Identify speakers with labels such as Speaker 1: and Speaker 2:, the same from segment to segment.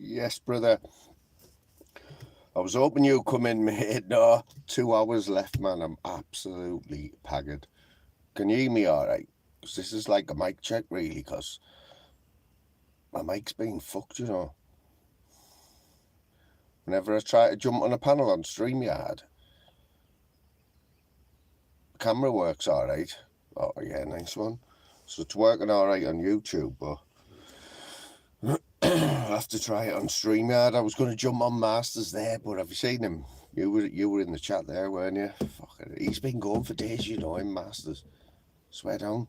Speaker 1: Yes, brother. I was hoping you'd come in, mate. No, 2 hours left, man. I'm absolutely haggard. Can you hear me all right? 'Cause this is like a mic check, really, because my mic's been fucked, you know. Whenever I try to jump on a panel on StreamYard, the camera works all right. Oh, yeah, nice one. So it's working all right on YouTube, but I'll have to try it on StreamYard. I was going to jump on Masters there, but have you seen him? You were in the chat there, weren't you? Fuck it. He's been going for days, you know, in Masters. Swear down.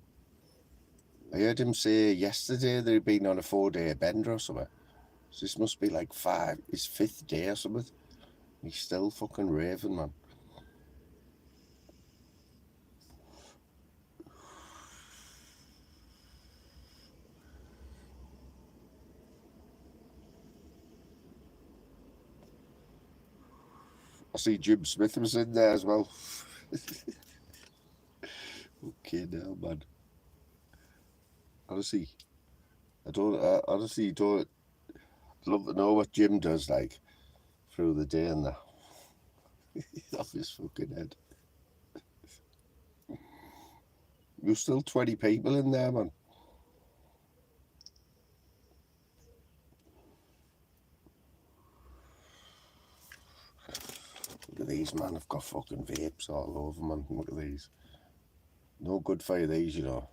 Speaker 1: I heard him say yesterday that he'd been on a 4-day bender or something. So this must be like his 5th day or something. He's still fucking raving, man. I see Jim Smith was in there as well. Okay, now, man. Honestly, honestly don't love to know what Jim does like through the day and that. Off his fucking head. There's still 20 people in there, man. Look at these, man. I've got fucking vapes all over, man. Look at these. No good for you, these, you know.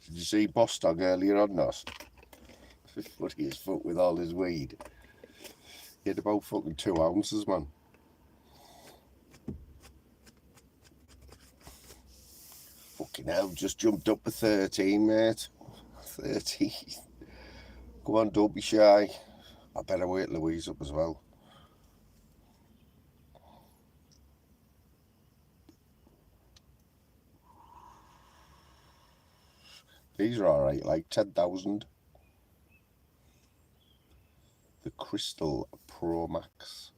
Speaker 1: Did you see Boss Dog earlier on, Nos? Funny as fuck with all his weed. He had about fucking 2 ounces, man. Fucking hell, just jumped up to 13, mate. 13. Come on, don't be shy. I better wait Louise up as well. These are alright, like 10,000. The Crystal Pro Max.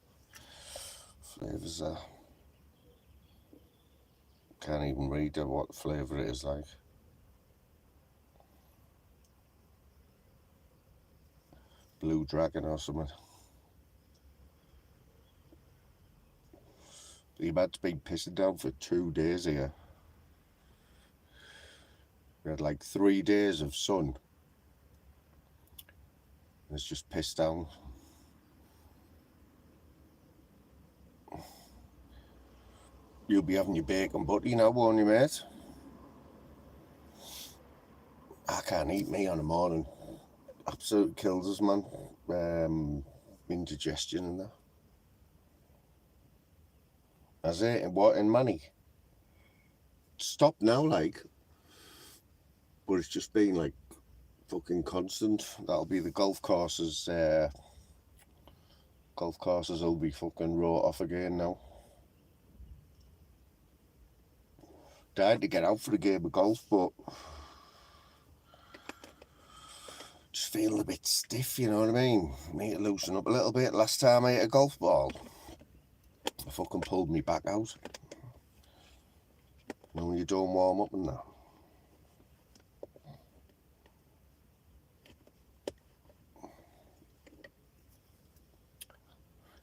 Speaker 1: Flavours are... Can't even read what flavour it is like. Blue Dragon or something. The man's been pissing down for 2 days here. We had like 3 days of sun. And it's just pissed down. You'll be having your bacon butty now, won't you, mate? I can't eat meat on a morning. Absolutely kills us, man. Indigestion and that. That's it. And what in money? Stop now, like. But it's just been like fucking constant. That'll be the golf courses. Golf courses will be fucking wrote off again now. Died to get out for a game of golf, but just feeling a bit stiff, you know what I mean? Need to loosen up a little bit. Last time I hit a golf ball, I fucking pulled me back out. You know, when you don't warm up and that.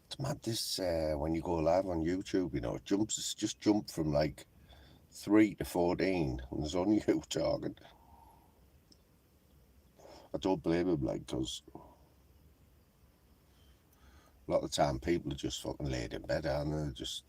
Speaker 1: It's mad this, when you go live on YouTube, you know, it's just jumped from like 3 to 14, and there's only you talking. I don't blame him, like, because a lot of the time people are just fucking laid in bed, aren't they? Just...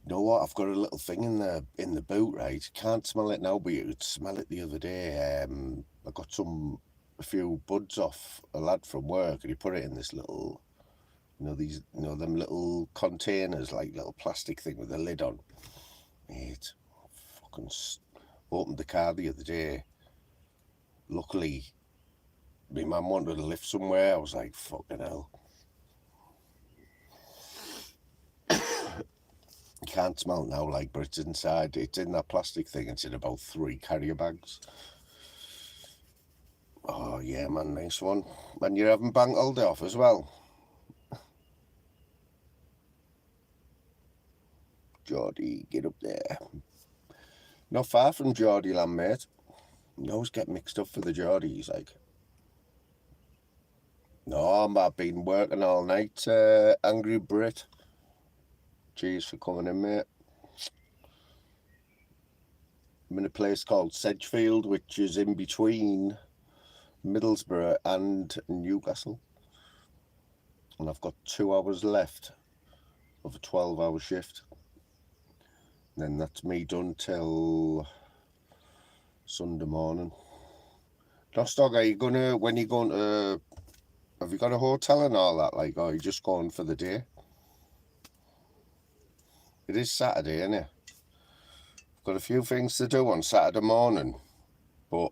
Speaker 1: You know what? I've got a little thing in the boot, right? Can't smell it now, but you could smell it the other day. I got a few buds off a lad from work, and he put it in this little, them little containers, like little plastic thing with a lid on. Mate, fucking opened the car the other day. Luckily, my mum wanted to lift somewhere. I was like, fucking hell. You can't smell it now, like, but it's inside. It's in that plastic thing. It's in about 3 carrier bags. Oh, yeah, man, nice one. And you're having bank holiday off as well? Geordie, get up there. Not far from Geordie land, mate. You always get mixed up for the Geordies, like. No, I've been working all night, Angry Brit. Cheers for coming in, mate. I'm in a place called Sedgefield, which is in between Middlesbrough and Newcastle. And I've got 2 hours left of a 12-hour shift. And then that's me done till Sunday morning. Dostog, are you gonna, when you going to, have you got a hotel and all that, like, or are you just going for the day? It is Saturday, isn't it? I've got a few things to do on Saturday morning, but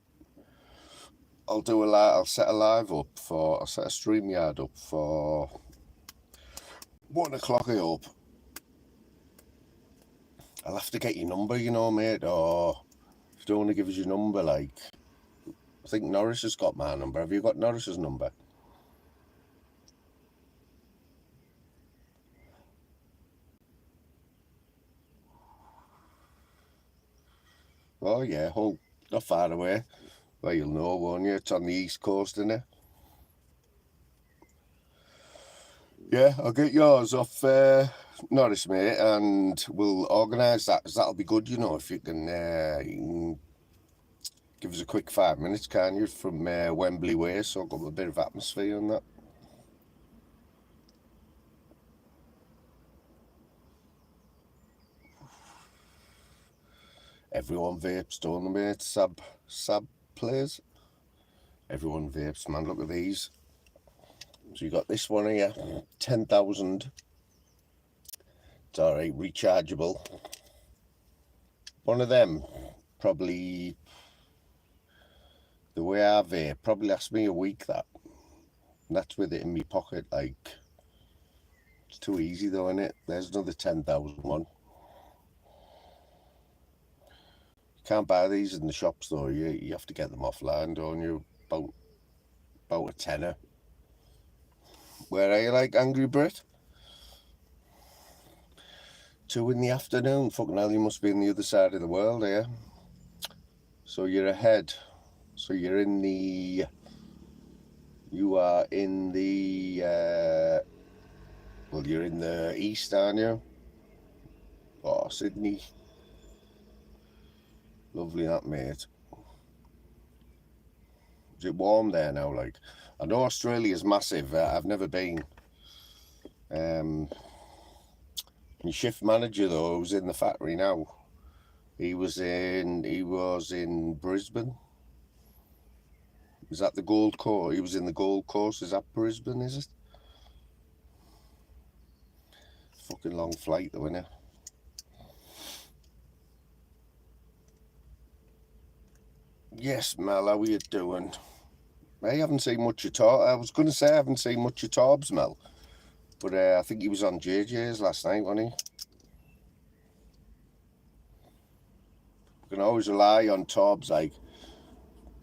Speaker 1: I'll set a live up for, I'll set a StreamYard up for 1 o'clock, I hope. I'll have to get your number, you know, mate, or if you don't want to give us your number, like, I think Norris has got my number. Have you got Norris's number? Oh, yeah, not far away. Well, you'll know, won't you? It's on the east coast, isn't it? Yeah, I'll get yours off Norris, mate, and we'll organise that, 'cause that'll be good, you know, if you can give us a quick 5 minutes, can you, from Wembley Way, so I've got a bit of atmosphere and that. Everyone vapes, don't they, mate? Sab plays. Everyone vapes, man. Look at these. So you got this one here, 10,000. It's alright, rechargeable. One of them, probably, the way I vape, probably lasts me a week, that. And that's with it in my pocket, like. It's too easy though, innit? There's another 10,000 one. You can't buy these in the shops though, you have to get them offline, don't you? About a tenner. Where are you, like, Angry Brit? 2 in the afternoon. Fucking hell, you must be on the other side of the world here. So you're ahead. So you're in the... You are in the... well, you're in the east, aren't you? Oh, Sydney. Lovely that, mate. Is it warm there now, like? I know Australia's massive. I've never been. My shift manager though, who's in the factory now, he was in Brisbane. Is that the Gold Coast? He was in the Gold Coast. Is that Brisbane, is it? Fucking long flight though, innit? Yes, Mel, how are you doing? I haven't seen much of Torbs. I was going to say I haven't seen much of Torbs, Mel. But I think he was on JJ's last night, wasn't he? You can always rely on Torbs, like,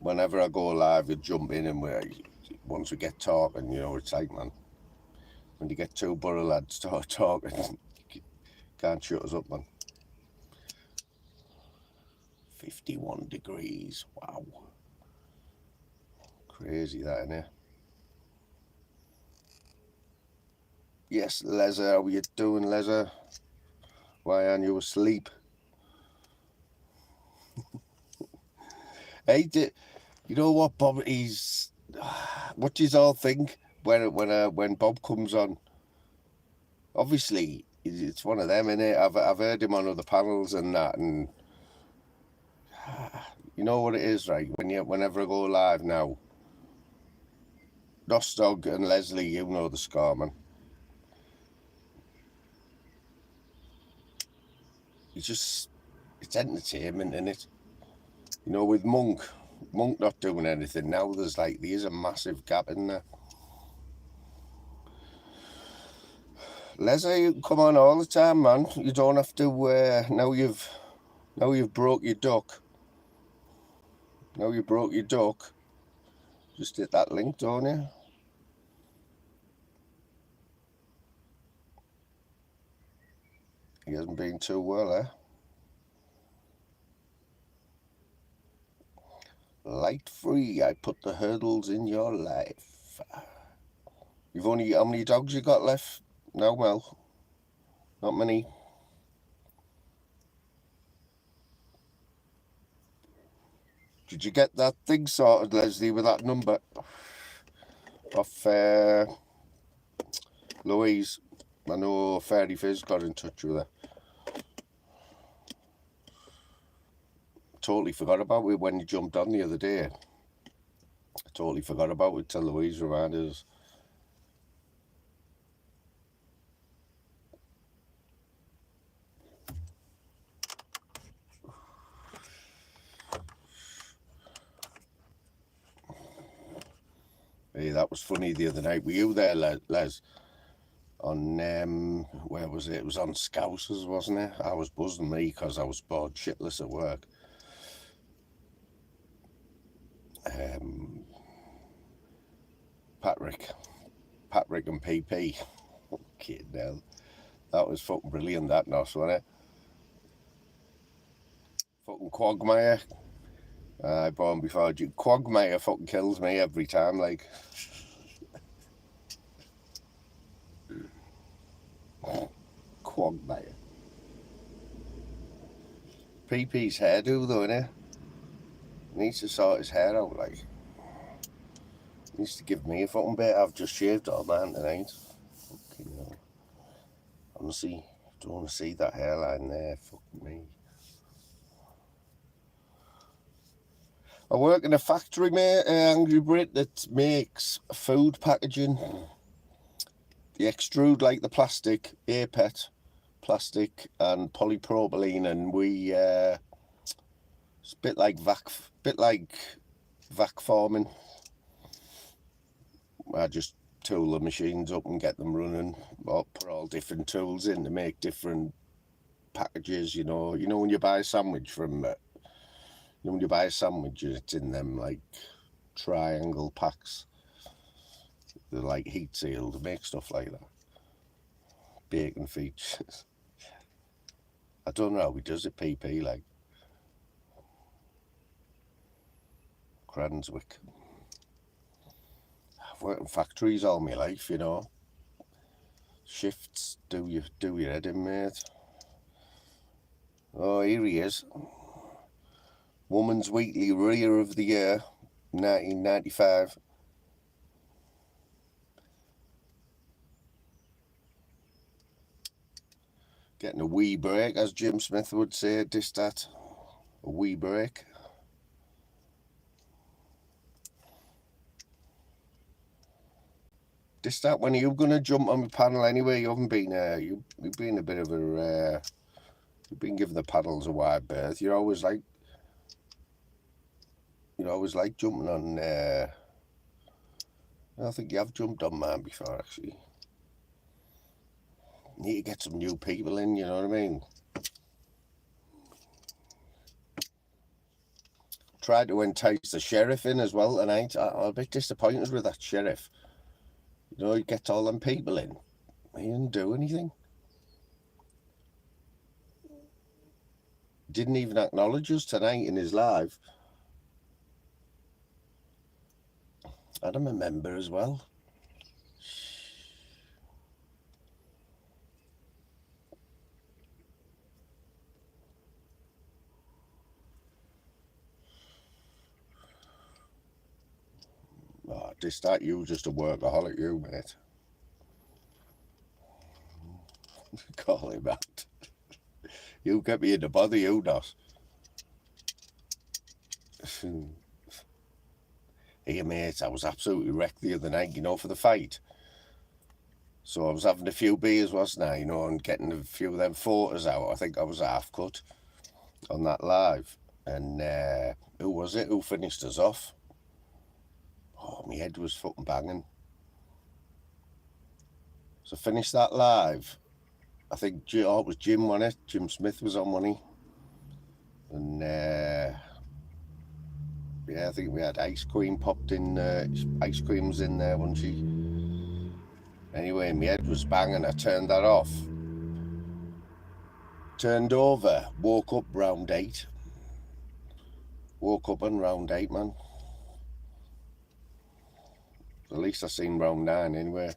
Speaker 1: whenever I go live, you jump in and once we get talking, you know, it's like, man, when you get 2 borough lads start talking, can't shut us up, man. 51 degrees, wow. Crazy that, innit? Yes, Lezer, how are you doing, Lezer? Why aren't you asleep? Hey, you know what, Bob? What do you all think when Bob comes on? Obviously, it's one of them, innit? I've heard him on other panels and that, and you know what it is, right? Whenever I go live now, Dostog and Leslie, you know the score, man. It's entertainment, innit? You know, with Monk not doing anything now, there's a massive gap in there. Leslie, you can come on all the time, man. You don't have to. Now you've broke your duck. Now you broke your duck. Just hit that link, don't you? He hasn't been too well, eh? Light free, I put the hurdles in your life. You've only, how many dogs you got left now, Mel? Not many. Did you get that thing sorted, Leslie, with that number off Louise? I know Fairy Fizz got in touch with her. Totally forgot about it when you jumped on the other day. I totally forgot about it till Louise reminded us. Hey, that was funny the other night. Were you there, Les? On, where was it? It was on Scousers, wasn't it? I was buzzing me because I was bored shitless at work. Patrick and PP. Kid hell. That was fucking brilliant, that Nos, wasn't it? Fucking Quagmire. Born before you. Quagmire fucking kills me every time, like. Quagmire. PP's hairdo though, innit? Needs to sort his hair out, like. Needs to give me a fucking bit. I've just shaved all mine tonight. Fucking hell. Honestly, don't want to see that hairline there. Fucking me. I work in a factory, mate, Angry Brit, that makes food packaging. They extrude like the plastic, APET, plastic and polypropylene, and we it's a bit like vac forming. I just tool the machines up and get them running, or put all different tools in to make different packages. You know when you buy a sandwich from when you buy a sandwich, it's in them like triangle packs. They're like heat sealed to make stuff like that. Bacon features. I don't know how he does it, PP, like. Cranswick. I've worked in factories all my life, you know. Shifts do your head in, mate. Oh, here he is. Woman's Weekly Rear of the Year, 1995. Getting a wee break, as Jim Smith would say, Distat. A wee break. Distat, when are you going to jump on the panel anyway? You haven't been, you've been a bit of a, you've been giving the paddles a wide berth. You're always like jumping on, I think you have jumped on mine before, actually. Need to get some new people in, you know what I mean? Tried to entice the sheriff in as well tonight. I'm a bit disappointed with that sheriff. You know, he gets all them people in. He didn't do anything. Didn't even acknowledge us tonight in his live. I'm a member as well. Oh, Distat, you just a workaholic, you, mate. Call him out. You get me into bother, you, Nos. Hey, mate, I was absolutely wrecked the other night, you know, for the fight. So I was having a few beers, wasn't I, you know, and getting a few of them photos out. I think I was half cut on that live. And who was it? Who finished us off? Oh, my head was fucking banging. So finished that live. I think it was Jim, wasn't it? Jim Smith was on, wasn't he? And yeah, I think we had ice cream popped in. Ice cream was in there, wasn't she? Anyway, my head was banging. I turned that off. Turned over, woke up round 8. Woke up on round 8, man. At least I seen round 9 anyway.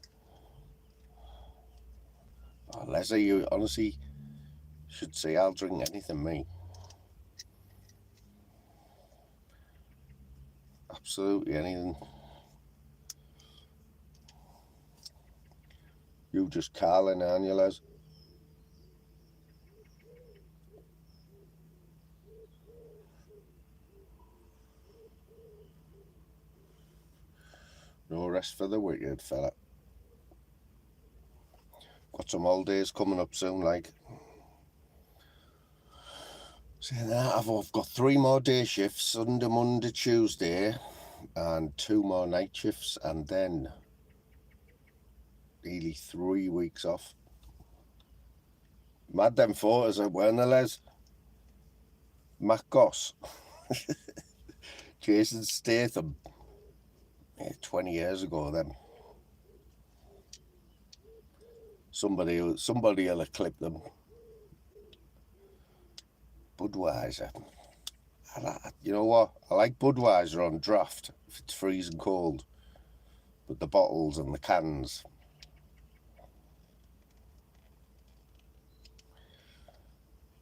Speaker 1: Oh, Leslie, you honestly should say I'll drink anything, me. Absolutely anything. You just Carlin, aren't you, Les? No rest for the wicked, fella. Got some holidays coming up soon, like. Saying that, I've got 3 more day shifts, Sunday, Monday, Tuesday, and 2 more night shifts, and then nearly 3 weeks off. Mad them photos, weren't they, Les? Matt Goss, Jason Statham, 20 years ago, then. Somebody will have clipped them. Budweiser. You know what? I like Budweiser on draft if it's freezing cold, but the bottles and the cans.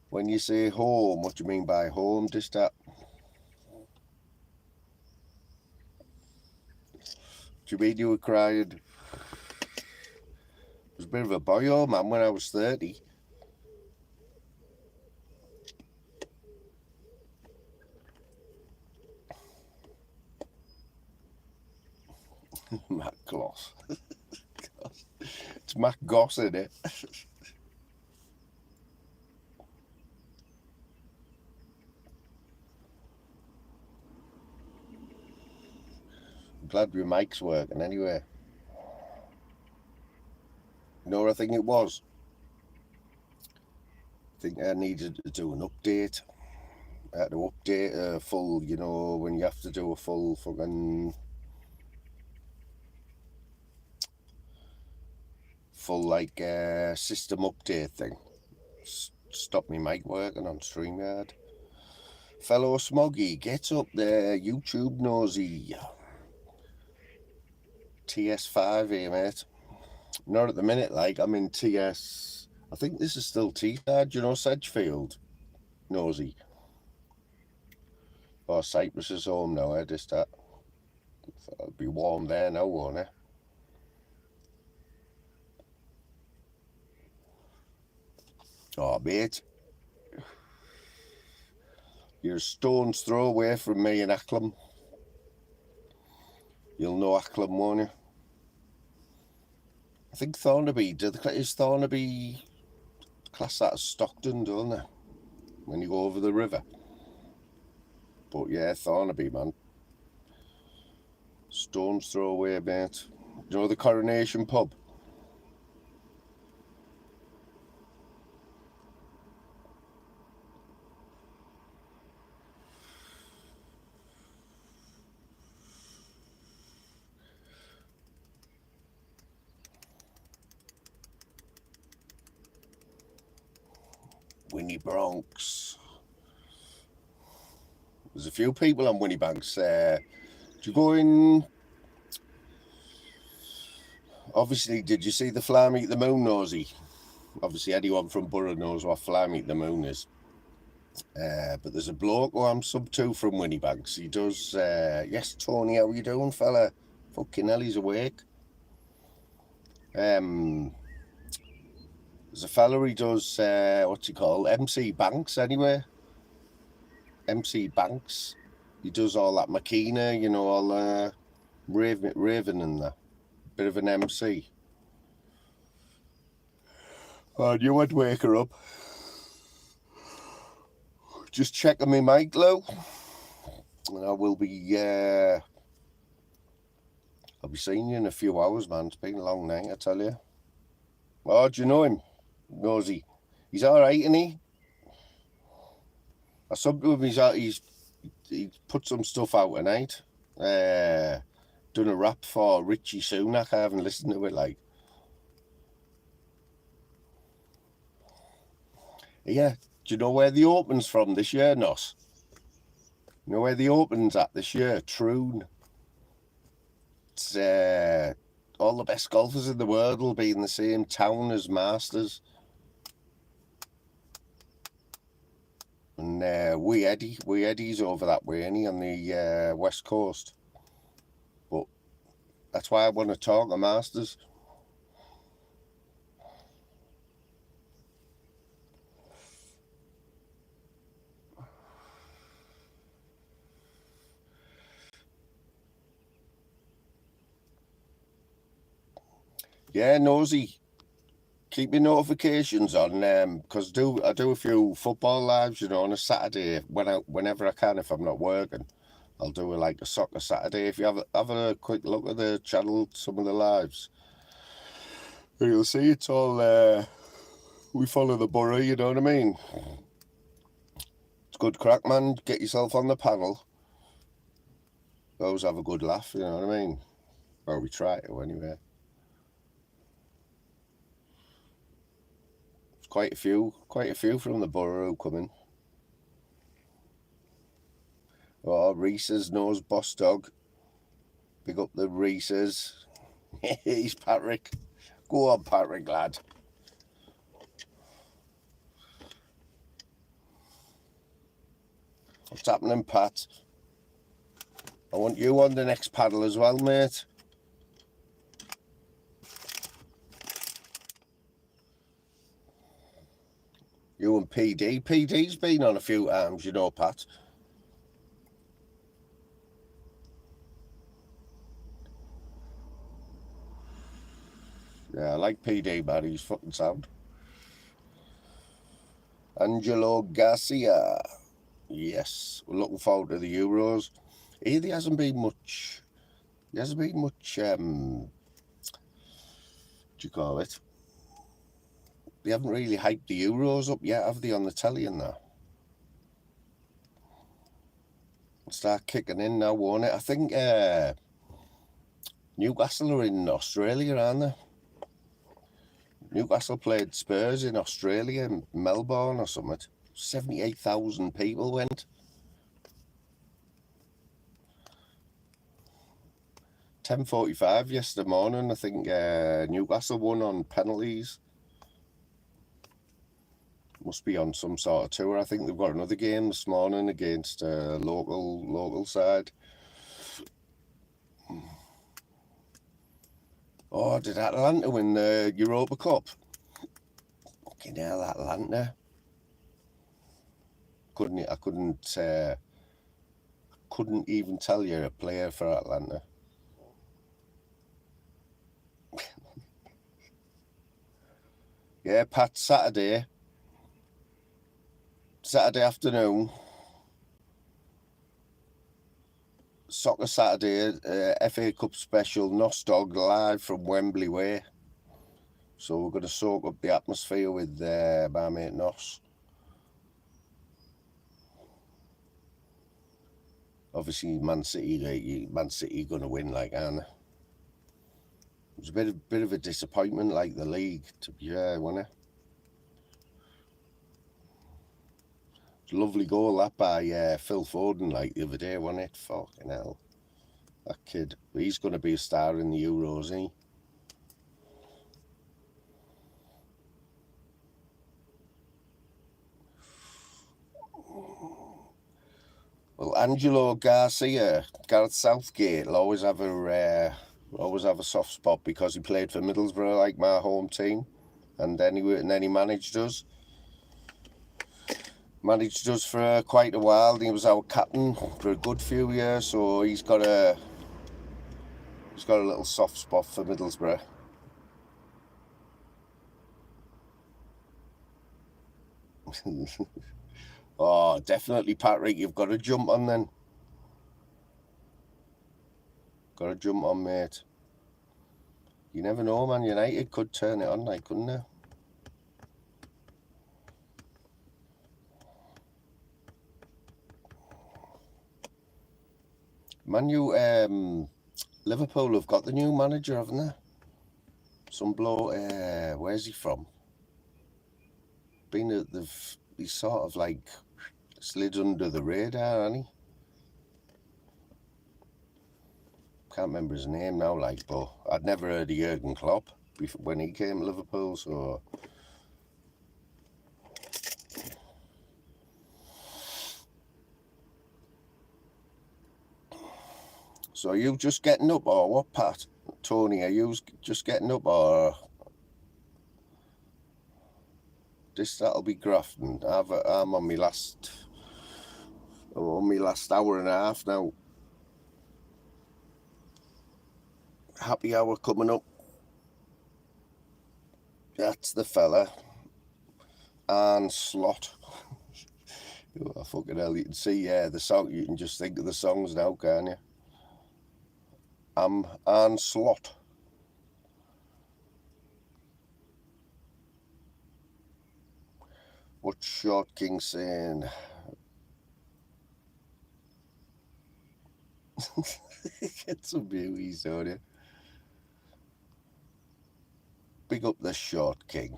Speaker 1: When you say home, what do you mean by home, Distat? Do you mean you were crying? I was a bit of a boyo, man, when I was 30. Matt Goss. It's Matt Goss, isn't it? I'm glad your mic's working anyway. You know what I think it was? I think I needed to do an update. I had to update a full, you know, when you have to do a full fucking like system update thing. Stop me mic working on StreamYard. Fellow Smoggy, get up there, YouTube nosy. TS5 here, mate. Not at the minute, like, I'm in TS. I think this is still Teesside, you know, Sedgefield. Nosy. Oh, Cyprus is home now, just that. It'll be warm there now, won't it? Oh, mate. You're a stone's throw away from me in Acklam. You'll know Acklam, won't you? I think Thornaby, is Thornaby class that as Stockton, don't they? When you go over the river. But yeah, Thornaby, man. Stone's throw away, mate. You know the Coronation pub? Winnie Bronx. There's a few people on Winnie Banks. Do you go in? Obviously, did you see the FlyMeToTheMoon nosy? Obviously, anyone from Borough knows what FlyMeToTheMoon is. But there's a bloke who I'm sub to from Winnie Banks. He does, yes, Tony, how you doing, fella? Fucking hell, he's awake. There's a fella, he does, what's he called? MC Banks, anyway. MC Banks. He does all that Makina, you know, all Raven and that. Bit of an MC. Oh, you would wake her up. Just checking my mic low. And I will be, I'll be seeing you in a few hours, man. It's been a long night, I tell you. Oh, do you know him? Nosy. He's alright, isn't he? I subbed to him, he put some stuff out tonight. Done a rap for Richie Sunak. I haven't listened to it, like. Yeah. Do you know where the Open's from this year, Nos? You know where the Open's at this year? Troon. It's all the best golfers in the world will be in the same town as Masters. And Wee Eddie's over that way, ain't he, on the west coast. But that's why I want to talk to Masters. Yeah, Nosy, keep your notifications on, because I do a few football lives, you know, on a Saturday whenever I can if I'm not working. I'll do like a soccer Saturday. If you have a quick look at the channel, some of the lives, you'll see it's all we follow the borough. You know what I mean? It's good crack, man. Get yourself on the panel. Always have a good laugh. You know what I mean? Or we try to anyway. There's quite a few from the borough who come in. Oh, Reese's knows Boss Dog. Big up the Reese's. He's Patrick. Go on, Patrick, lad. What's happening, Pat? I want you on the next paddle as well, mate. You and PD. PD's been on a few times, you know, Pat. Yeah, I like PD, man. He's fucking sound. Angelo Garcia. Yes, we're looking forward to the Euros. There hasn't been much. There hasn't been much. What do you call it? They haven't really hyped the Euros up yet, have they, on the telly and that? Start kicking in now, won't it? I think Newcastle are in Australia, aren't they? Newcastle played Spurs in Australia, in Melbourne or something. 78,000 people went. 10:45 yesterday morning, I think Newcastle won on penalties. Must be on some sort of tour. I think they've got another game this morning against a local side. Oh, did Atlanta win the Europa Cup? Fucking hell, Atlanta. I couldn't even tell you a player for Atlanta. Yeah, Pat, Saturday afternoon, Soccer Saturday, FA Cup special, Nostog live from Wembley Way. So we're going to soak up the atmosphere with my mate Nos. Obviously, Man City going to win, like, aren't they? It was a bit of a disappointment, like the league, to be fair, wasn't it? It was a lovely goal that by Phil Foden, like the other day, wasn't it? Fucking hell, that kid. He's going to be a star in the Euros, isn't he? Well, Angelo Garcia, Gareth Southgate, will always have a soft spot because he played for Middlesbrough, like my home team, and then he managed us. Managed us for quite a while. He was our captain for a good few years, so he's got a little soft spot for Middlesbrough. Oh, definitely, Patrick. You've got to jump on then. Got to jump on, mate. You never know, Man United could turn it on, like, couldn't they? Liverpool have got the new manager, haven't they? Some bloke, where's he from? he's sort of like slid under the radar, hasn't he? Can't remember his name now, like, but I'd never heard of Jurgen Klopp when he came to Liverpool, so. So are you just getting up or what, Pat? Tony, are you just getting up or that'll be grafting? I'm on my last hour and a half now. Happy hour coming up. That's the fella. And Slot. Oh, fucking hell, you can see, the song, you can just think of the songs now, can't you? And Slot. What's Short King saying? Get some beauties, don't you? Big up the Short King.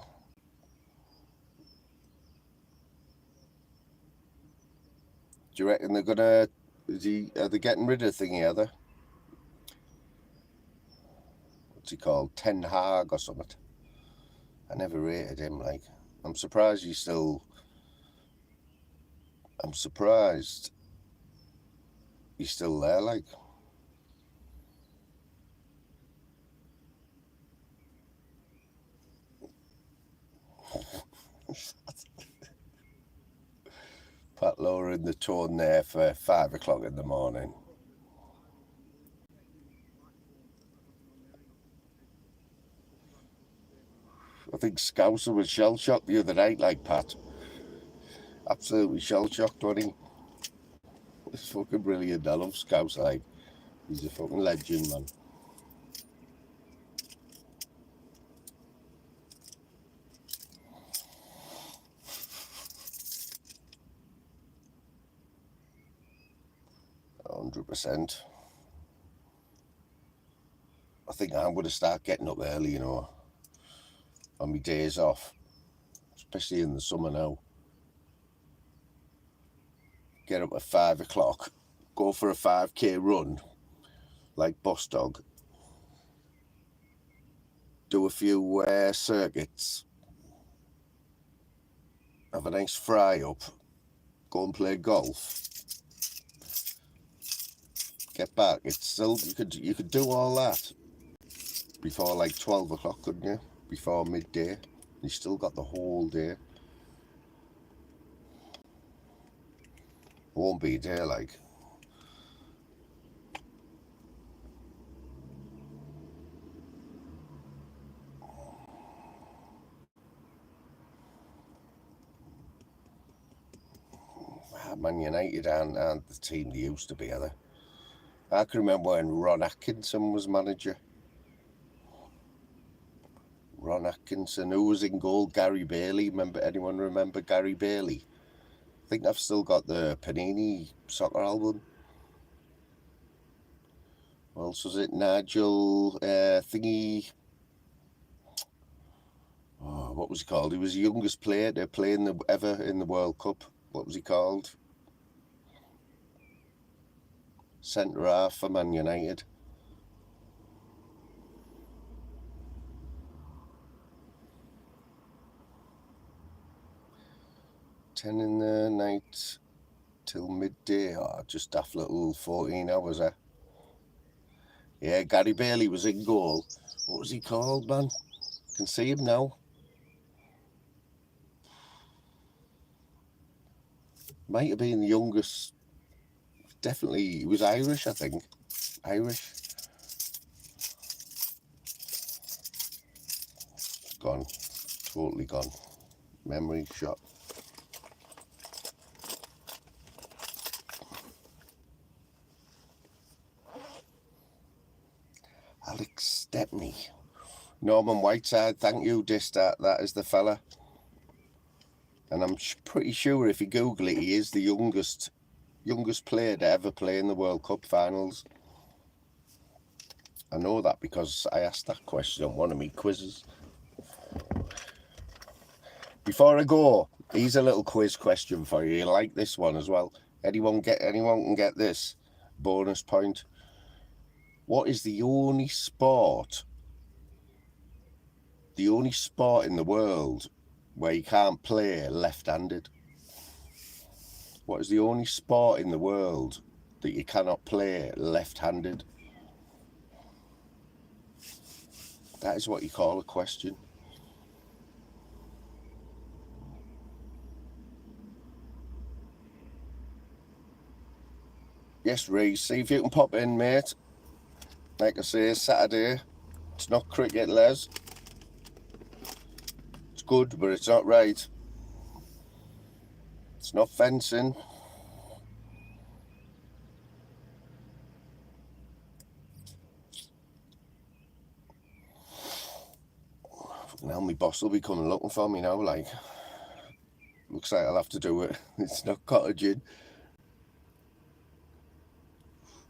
Speaker 1: Do you reckon they're gonna? Are they getting rid of thingy? Are they? What's he called? Ten Hag or something? I never rated him. Like, I'm surprised he's still. I'm surprised he's still there. Like, Pat lowering the tone there for 5 o'clock in the morning. I think Scouser was shell shocked the other night, like Pat. Absolutely shell shocked, wasn't he? It's fucking brilliant. I love Scouser. Like, he's a fucking legend, man. %. I think I'm going to start getting up early, you know, on my days off, especially in the summer now. Get up at 5 o'clock, go for a 5k run, like Boss Dog, do a few circuits, have a nice fry up, go and play golf, get back. It's still, you could do all that before like 12 o'clock, couldn't you? Before midday. You still got the whole day. Won't be there, like. Man United aren't the team they used to be, are they? I can remember when Ron Atkinson was manager. Ron Atkinson, who was in goal? Gary Bailey. Anyone remember Gary Bailey? I think I've still got the Panini soccer album. What else was it? Nigel thingy. Oh, what was he called? He was the youngest player to play ever in the World Cup. What was he called? Centre half for Man United. Ten in the night till midday. Oh, just daft little 14 hours, eh? Yeah, Gary Bailey was in goal. What was he called, man? Can see him now. Might have been the youngest. Definitely, he was Irish, I think. Irish. Gone. Totally gone. Memory shot. Alex Stepney. Norman Whiteside, thank you, Distat. That is the fella. And I'm pretty sure if you Google it, he is the youngest player to ever play in the World Cup finals. I know that because I asked that question on one of my quizzes. Before I go, here's a little quiz question for you. You like this one as well? Anyone can get this bonus point. What is the only sport in the world where you can't play left-handed? What is the only sport in the world that you cannot play left-handed? That is what you call a question. Yes, Reece, see if you can pop in, mate. Like I say, Saturday. It's not cricket, Les. It's good, but it's not right. It's not fencing. Now my boss will be coming looking for me now, like. Looks like I'll have to do it. It's not cottaging.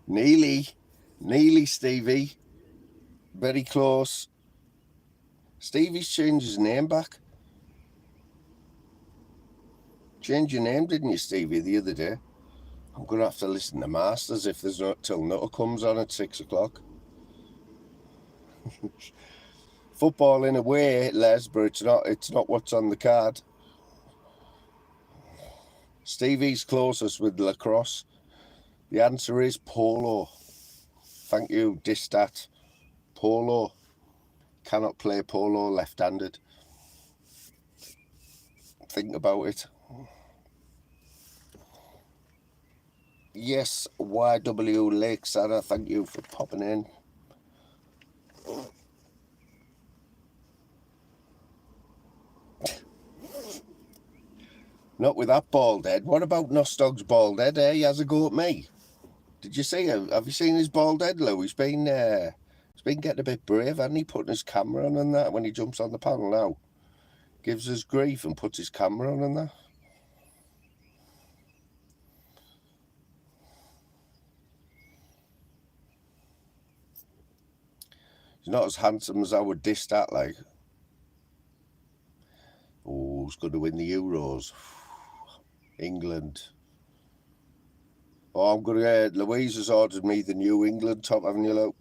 Speaker 1: Nearly, Stevie. Very close. Stevie's changed his name back. Changed your name, didn't you, Stevie, the other day? I'm going to have to listen to Masters if there's not till Nutter comes on at 6 o'clock. Football in a way, Les, but it's not what's on the card. Stevie's closest with lacrosse. The answer is polo. Thank you, Distat. Polo. Cannot play polo left-handed. Think about it. Yes, YW Lakeside, thank you for popping in. Not with that bald head. What about Nostog's bald head, eh? He has a go at me. Did you see him? Have you seen his bald head, Lou? He's been getting a bit brave, hasn't he? Putting his camera on and that when he jumps on the panel now. Gives us grief and puts his camera on and that. He's not as handsome as I would diss that, like. Oh, who's going to win the Euros? England. Oh, I'm going to get... Louise has ordered me the New England top, haven't you, Lou?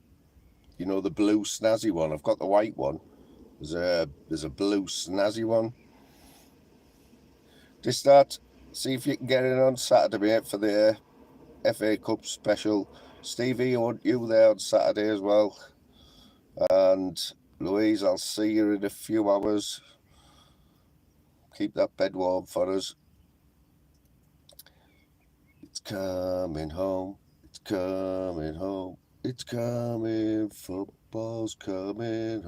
Speaker 1: You know, the blue snazzy one. I've got the white one. There's a blue snazzy one. Just that. See if you can get in on Saturday, mate, for the FA Cup special. Stevie, I want you there on Saturday as well. And Louise, I'll see you in a few hours. Keep that bed warm for us. It's coming home. It's coming home. It's coming. Football's coming home.